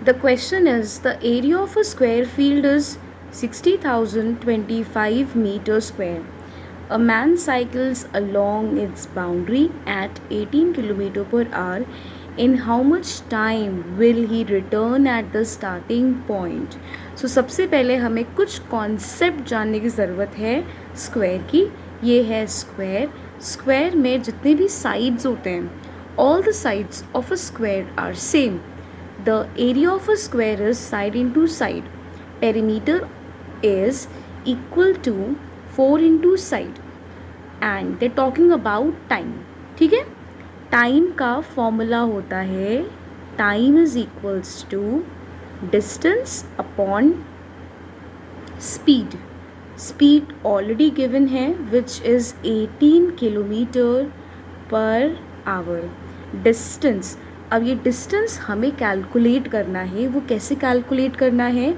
The question is, the area of a square field is 60,025 meters square. A man cycles along its boundary at 18 km per hour. In how much time will he return at the starting point? So सबसे पहले हमें कुछ concept जानने की ज़रूरत है square की. ये है स्क्वायर. स्क्वायर में जितने भी साइड्स होते हैं, all the sides of a square are same. The area of a square is side into side. Perimeter is equal to 4 into side. And they talking about time. ठीक है, time का formula होता है time is equals to distance upon speed. Speed already given है which is 18 kilometre per hour. Distance, अब ये distance हमें calculate करना है. वो कैसे कैलकुलेट करना है?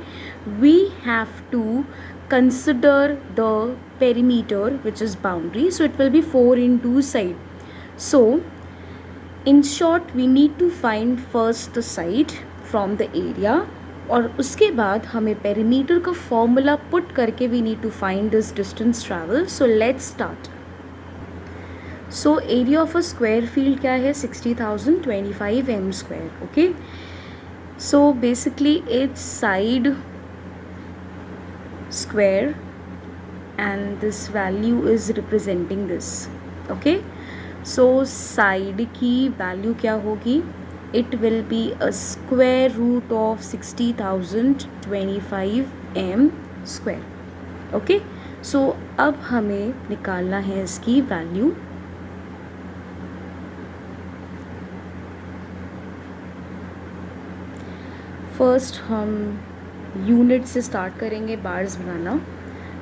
We have to consider the perimeter which is boundary, so it will be 4 in 2 side. So in short we need to find first the side from the area, और उसके बाद हमें perimeter का formula put करके we need to find this distance travel. So let's start. So area of a square field क्या है? 60,025 m square. Okay, so basically its side square and this value is representing this. Okay, so side की value क्या होगी? It will be a square root of 60,025 m square. Okay, so अब हमें निकालना है इसकी value. First हम unit से स्टार्ट करेंगे बार्स बनाना.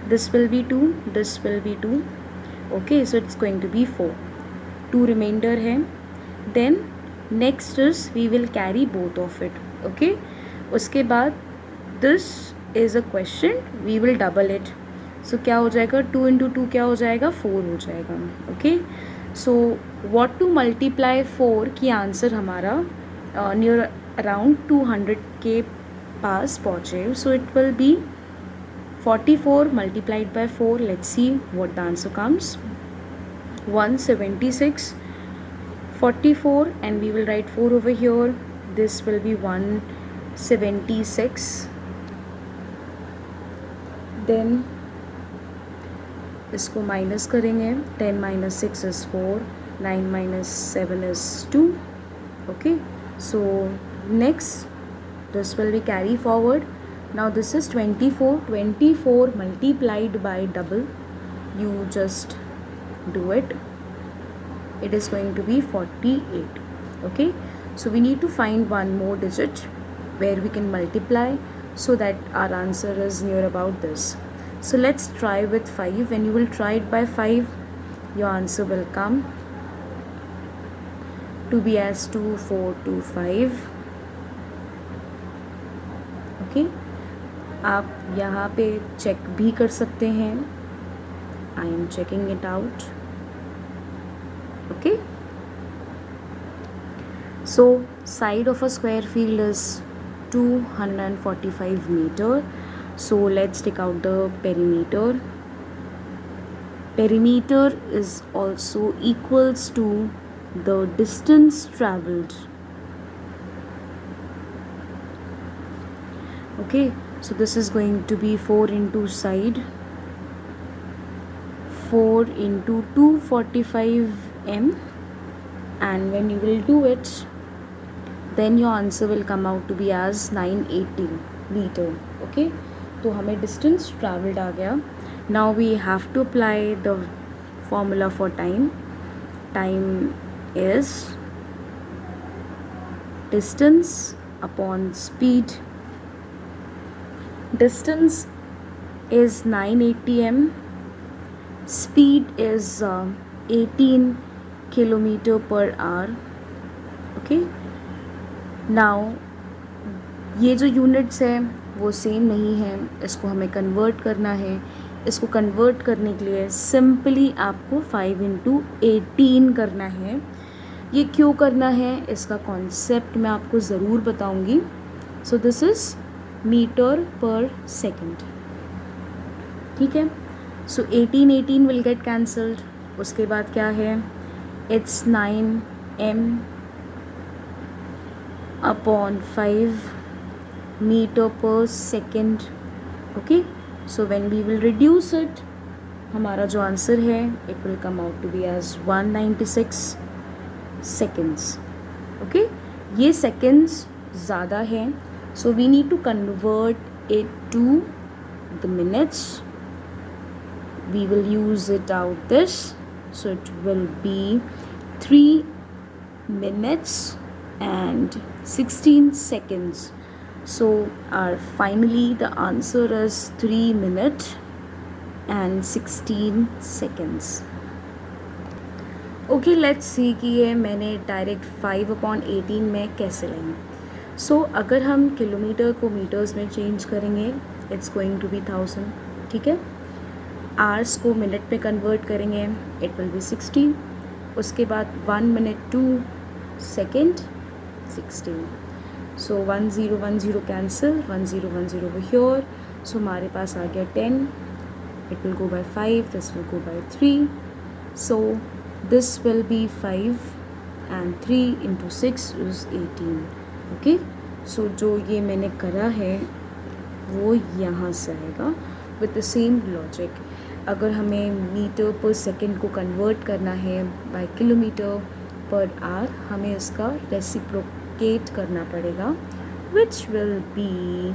This will be 2, this will be 2. Okay, so it's going to be 4. 2 remainder है. Then next is we will carry both of it. Okay, उसके बाद this is a question, we will double it. So क्या हो जाएगा? 2 into 2 क्या हो जाएगा? 4 हो जाएगा. Okay, so what to multiply 4 की आंसर हमारा नियर अराउंड 200 के पास पहुँचे. So it will be 44 multiplied by 4. Let's see what the answer comes. 176. 44 and we will write 4 over here. This will be 176. Then इसको माइनस करेंगे. 10 minus 6 is 4. 9 minus 7 is 2. Okay, so next this will be carry forward. Now this is 24. 24 multiplied by double, you just do it. It is going to be 48. Okay, so we need to find one more digit where we can multiply so that our answer is near about this. So let's try with 5. When you will try it by 5, your answer will come to be as 2425. Okay, आप यहाँ पे check भी कर सकते हैं. I am checking it out. Okay, so side of a square field is 245 meter. So let's take out the perimeter. Perimeter is also equals to the distance traveled. Okay, so this is going to be 4 into side. 4 into 245 m, and when you will do it, then your answer will come out to be as 980 meter. Okay, तो हमें distance traveled आ गया. Now we have to apply the formula for time. Time is distance upon speed. Distance is 980 m. Speed is 18 kilometer per hour. Okay, now ये जो units है वो same नहीं है. इसको हमें कन्वर्ट करना है. इसको कन्वर्ट करने के लिए सिंपली आपको 5 into 18 करना है. ये क्यों करना है इसका कॉन्सेप्ट मैं आपको ज़रूर बताऊंगी. So this is metre per second. ठीक है. So 18 will get cancelled. उसके बाद क्या है, it's 9m upon 5 metre per second. Okay. So when we will reduce it, हमारा जो आंसर है it will come out to be as 196 seconds. Okay. ये सेकेंड्स ज़्यादा है, so we need to convert it to the minutes. We will use it out this, so it will be 3 minutes and 16 seconds. So our finally the answer is 3 minutes and 16 seconds. Okay, let's see कि ये मैंने direct 5/18 में कैसे लेंगे. सो अगर हम kilometre को metres में चेंज करेंगे, इट्स गोइंग टू बी 1000. ठीक है. आवर्स को मिनट में कन्वर्ट करेंगे, इट विल बी 60. उसके बाद 1 minute 2 second 16. So 1010 cancel, 1010 over here. So हमारे पास आ गया 10. It will go by 5, this will go by 3. So this will be 5 and 3 into 6 is 18. Okay. So जो ये मैंने करा है वो यहाँ से आएगा विद द सेम लॉजिक. अगर हमें मीटर पर सेकेंड को कन्वर्ट करना है बाय किलोमीटर पर आवर, हमें इसका रेसिप्रोकेट करना पड़ेगा, which will be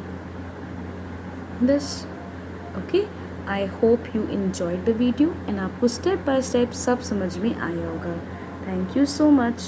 this. Okay. I hope you enjoyed the video and आपको स्टेप बाय स्टेप सब समझ में आया होगा. Thank you so much.